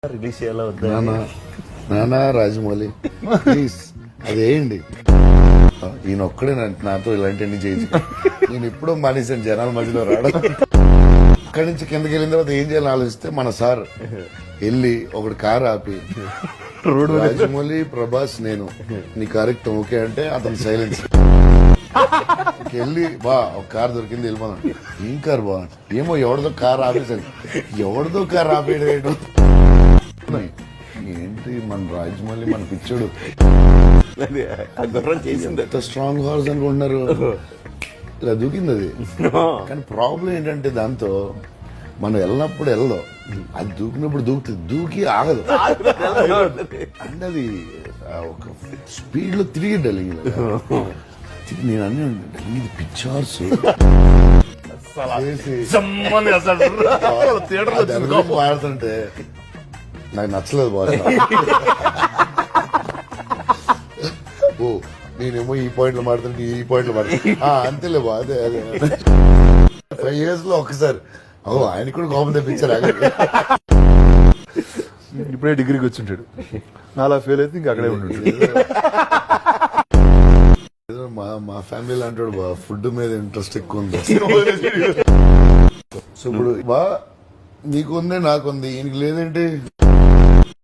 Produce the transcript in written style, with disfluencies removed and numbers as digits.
Release చేయాలా వద్దా? నానా రాజమౌళి ప్లీజ్ అది వేయండి. ఈయన ఒక్కడే నాతో ఇలాంటివన్నీ చేయించు. నేను ఎప్పుడో మానేశాను జనాల మధ్యలో రావడం. అక్కడి నుంచి కిందకి వెళ్ళిన తర్వాత ఏం చేయాలని ఆలోచిస్తే మన సార్ వెళ్ళి ఒకటి కారు ఆపి రాజమౌళి ప్రభాస్ నేను నీ కరెక్ట్ ఓకే అంటే అతను సైలెన్స్ వెళ్ళి బా ఒక కార్ దొరికింది వెళ్ళిపోదాం. ఏం కారు బా ఏమో ఎవరిదో కారు ఆపేసాడు. ఎవరిదో కారు ఆపేయడం ఏంటి మన రాజమౌళి మన పిచ్చోడు చేసింది ఎంత స్ట్రాంగ్ హార్స్ అనుకుంటున్నారు. ఇలా దూకింది అది. కానీ ప్రాబ్లం ఏంటంటే దాంతో మనం వెళ్ళినప్పుడు వెళ్దాం, అది దూకినప్పుడు దూకుతుంది, దూకి ఆగదు అంటే అది ఒక స్పీడ్ లో తిరిగి డలింగ్. నేను అన్ని ఇది పిక్చర్స్ మారుతుంటే నాకు నచ్చలేదు బాగా. ఓ నేనేమో ఈ పాయింట్లు మాడుతుంటే ఈ పాయింట్లు మాడుతుంది అంతేలే బా. అదే అదే 5 years లో ఒకసారి ఆయన కూడా కోపం తెప్పించారు. ఇప్పుడే డిగ్రీకి వచ్చింటాడు, అలా ఫెయిల్ అయితే ఇంకా అక్కడే ఉంటాడు. మా ఫ్యామిలీ లాంటి బా ఫుడ్ మీద ఇంట్రెస్ట్ ఎక్కువ ఉంది. సో ఇప్పుడు బా నీకుంది నాకుంది, ఈయనకి లేదేంటి?